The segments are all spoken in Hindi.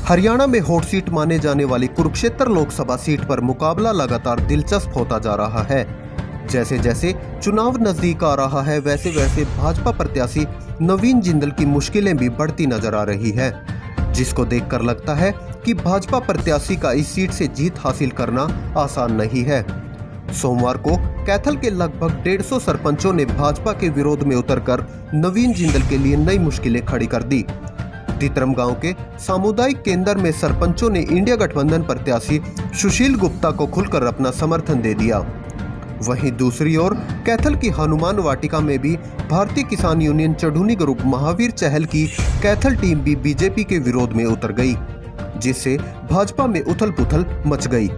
हरियाणा में हॉट सीट माने जाने वाली कुरुक्षेत्र लोकसभा सीट पर मुकाबला लगातार दिलचस्प होता जा रहा है। जैसे जैसे चुनाव नजदीक आ रहा है वैसे वैसे भाजपा प्रत्याशी नवीन जिंदल की मुश्किलें भी बढ़ती नजर आ रही है, जिसको देखकर लगता है कि भाजपा प्रत्याशी का इस सीट से जीत हासिल करना आसान नहीं है। सोमवार को कैथल के लगभग 150 सरपंचों ने भाजपा के विरोध में उतरकर नवीन जिंदल के लिए नई मुश्किलें खड़ी कर दी। तितरम गांव के सामुदायिक केंद्र में सरपंचों ने इंडिया गठबंधन प्रत्याशी सुशील गुप्ता को खुलकर अपना समर्थन दे दिया। वहीं दूसरी ओर कैथल की हनुमान वाटिका में भी भारतीय किसान यूनियन चढ़ूनी ग्रुप महावीर चहल की कैथल टीम भी बीजेपी के विरोध में उतर गई, जिससे भाजपा में उथल पुथल मच गई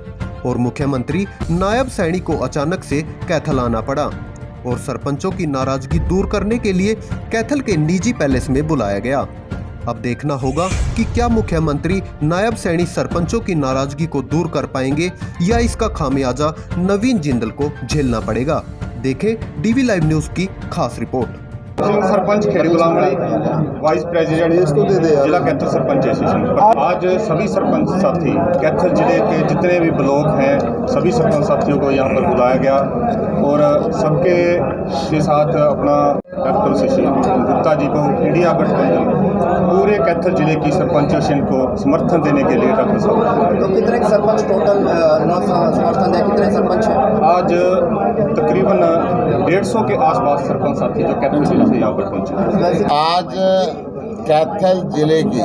और मुख्यमंत्री नायब सैनी को अचानक से कैथल आना पड़ा और सरपंचों की नाराजगी दूर करने के लिए कैथल के निजी पैलेस में बुलाया गया। अब देखना होगा कि क्या मुख्यमंत्री नायब सैनी सरपंचों की नाराजगी को दूर कर पाएंगे या इसका खामियाजा नवीन जिंदल को झेलना पड़ेगा। देखें डीवी लाइव न्यूज की खास report. Sarpanch Kheri Gulamri, vice president जिला कैथल सरपंच एसोसिएशन। आज सभी सरपंच साथी कैथल जिले के जितने भी ब्लॉक हैं सभी सरपंच साथियों को यहाँ पर बुलाया गया और सबके के साथ अपना डॉक्टर सुशील गुप्ता जी को इंडिया गठबंधन पूरे कैथल जिले की सरपंच एसोसिएशन को समर्थन देने के लिए डॉक्टर साहब। तो कितने सरपंच टोटल समर्थन है, कितने सरपंच हैं? आज तकरीबन 150 के आसपास सरपंच साथी जो कैथल जिले से यहाँ पर पहुँचे। आज कैथल जिले की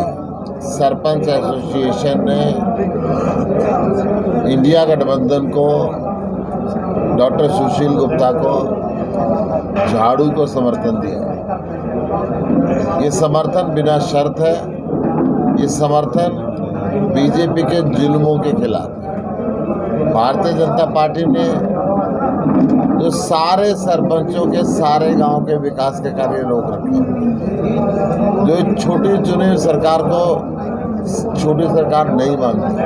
सरपंच एसोसिएशन ने इंडिया गठबंधन को, डॉक्टर सुशील गुप्ता को, झाड़ू को समर्थन दिया। ये समर्थन बिना शर्त है, ये समर्थन बीजेपी के जुल्मों के खिलाफ है। भारतीय जनता पार्टी ने जो सारे सरपंचों के सारे गांव के विकास के कार्य रोक रखे, जो छोटी चुनी सरकार को छोटी सरकार नहीं मानती,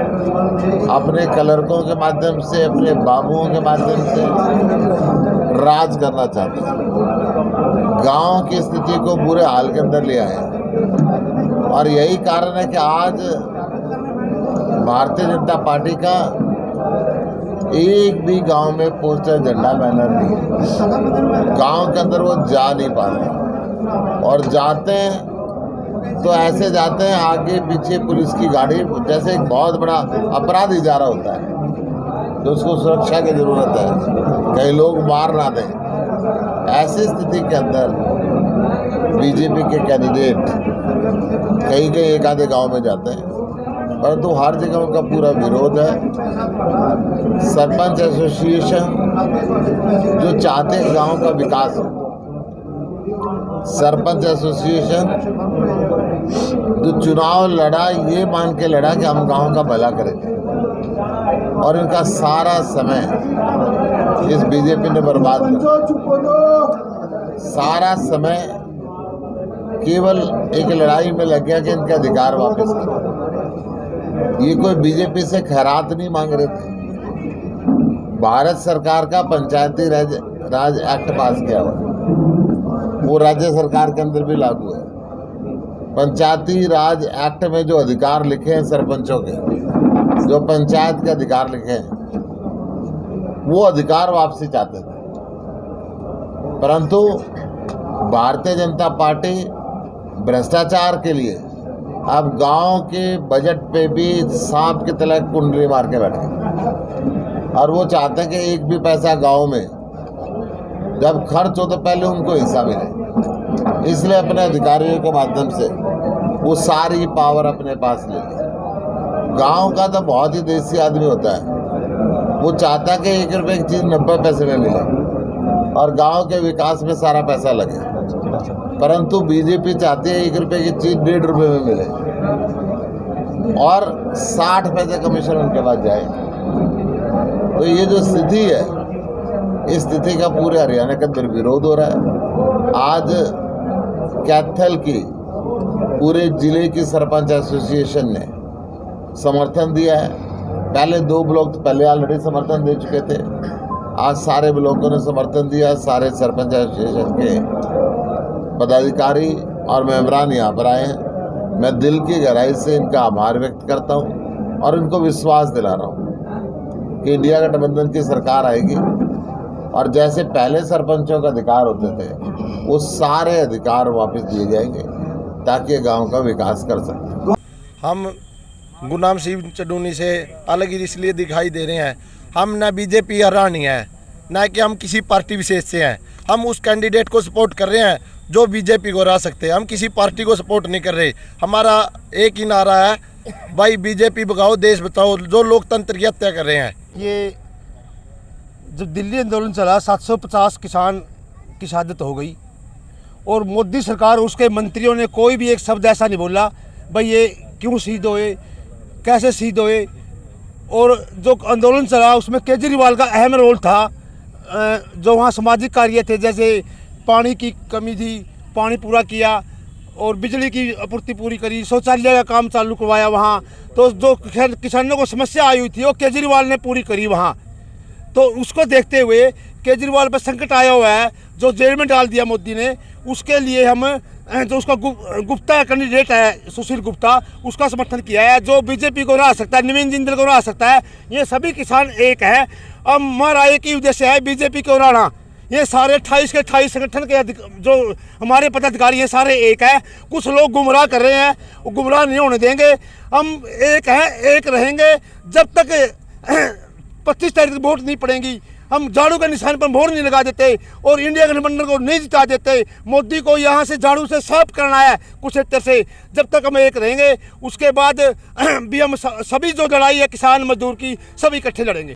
अपने क्लर्कों के माध्यम से, अपने बाबुओं के माध्यम से राज करना चाहते हैं, गांव की स्थिति को बुरे हाल के अंदर ले आए। और यही कारण है कि आज भारतीय जनता पार्टी का एक भी गांव में पोस्टर, झंडा, बैनर नहीं है। गांव के अंदर वो जा नहीं पा रहे और जाते हैं तो ऐसे जाते हैं आगे पीछे पुलिस की गाड़ी, जैसे एक बहुत बड़ा अपराधी जा रहा होता है तो उसको सुरक्षा की जरूरत है, कई लोग मार ना दें। ऐसी स्थिति के अंदर बीजेपी के कैंडिडेट कहीं कहीं एक आधे गांव में जाते हैं, परंतु हर जगह उनका पूरा विरोध है। सरपंच एसोसिएशन जो चाहते हैं गांव का विकास हो, सरपंच एसोसिएशन जो चुनाव लड़ा ये मान के लड़ा कि हम गांव का भला करेंगे, और इनका सारा समय इस बीजेपी ने बर्बाद किया। सारा समय केवल एक लड़ाई में लग गया कि इनके अधिकार वापस करें। ये कोई बीजेपी से खैरात नहीं मांग रहे थे। भारत सरकार का पंचायती राज एक्ट पास किया हुआ, वो राज्य सरकार के अंदर भी लागू है। पंचायती राज एक्ट में जो अधिकार लिखे हैं सरपंचों के, जो पंचायत के अधिकार लिखे हैं, वो अधिकार वापसी चाहते थे, परंतु भारतीय जनता पार्टी भ्रष्टाचार के लिए अब गांव के बजट पे भी सांप की तरह कुंडली मार के बैठे और वो चाहते हैं कि एक भी पैसा गांव में जब खर्च हो तो पहले उनको हिस्सा मिले। इसलिए अपने अधिकारियों के माध्यम से वो सारी पावर अपने पास ले ली। गांव का तो बहुत ही देसी आदमी होता है, वो चाहता है कि 1 रुपये की चीज़ 90 पैसे में मिले और गांव के विकास में सारा पैसा लगे, परंतु बीजेपी चाहती है 1 रुपये की चीज़ 1.5 रुपये में मिले और 60 पैसे कमीशन उनके पास जाए। तो ये जो स्थिति है, इस स्थिति का पूरे हरियाणा के अंदर विरोध हो रहा है। आज कैथल की पूरे जिले की सरपंच एसोसिएशन ने समर्थन दिया है। पहले 2 ब्लॉक पहले ऑलरेडी समर्थन दे चुके थे, आज सारे ब्लॉकों ने समर्थन दिया। सारे सरपंच एसोसिएशन के पदाधिकारी और मेंबरान यहाँ पर आए हैं। मैं दिल की गहराई से इनका आभार व्यक्त करता हूँ और इनको विश्वास दिला रहा हूँ कि इंडिया गठबंधन की सरकार आएगी और जैसे पहले सरपंचों का अधिकार होते थे वो सारे अधिकार वापस दिए जाएंगे ताकि गांव का विकास कर सकें। हम गुलाम सिंह चडूनी से अलग ही इसलिए दिखाई दे रहे हैं, हम न बीजेपी हरानी है न कि हम किसी पार्टी विशेष से हैं। हम उस कैंडिडेट को सपोर्ट कर रहे हैं जो बीजेपी को हरा सकते हैं। हम किसी पार्टी को सपोर्ट नहीं कर रहे। हमारा एक ही नारा है, भाई बीजेपी भगाओ देश बचाओ, जो लोकतंत्र की हत्या कर रहे हैं। ये जब दिल्ली आंदोलन चला 750 किसान की शहादत हो गई और मोदी सरकार उसके मंत्रियों ने कोई भी एक शब्द ऐसा नहीं बोला भाई ये क्यों शहीद हुए, कैसे शहीद हुए। और जो आंदोलन चला उसमें केजरीवाल का अहम रोल था। जो वहाँ सामाजिक कार्य थे, जैसे पानी की कमी थी, पानी पूरा किया और बिजली की आपूर्ति पूरी करी, शौचालय का काम चालू करवाया वहाँ। तो जो किसानों को समस्या आई हुई थी वो केजरीवाल ने पूरी करी वहाँ। तो उसको देखते हुए केजरीवाल पर संकट आया हुआ है, जो जेल में डाल दिया मोदी ने। उसके लिए हम जो उसका गुप्ता कैंडिडेट है सुशील गुप्ता, उसका समर्थन किया है। जो बीजेपी को हरा सकता है, नवीन जिंदल को हरा सकता है, ये सभी किसान एक है। अब हमारा एक ही उद्देश्य है बीजेपी को हराना। ये सारे 28 के 28 संगठन के जो हमारे पदाधिकारी हैं सारे एक है। कुछ लोग गुमराह कर रहे हैं, वो गुमराह नहीं होने देंगे। हम एक हैं, एक रहेंगे जब तक 25 तारीख को वोट नहीं पड़ेंगी। हम झाड़ू के निशान पर मोहर नहीं लगा देते और इंडिया गठबंधन को नहीं जिता देते। मोदी को यहाँ से झाड़ू से साफ करना है कुरुक्षेत्र से। जब तक हम एक रहेंगे उसके बाद भी हम सभी जो लड़ाई है किसान मजदूर की, सभी इकट्ठे लड़ेंगे।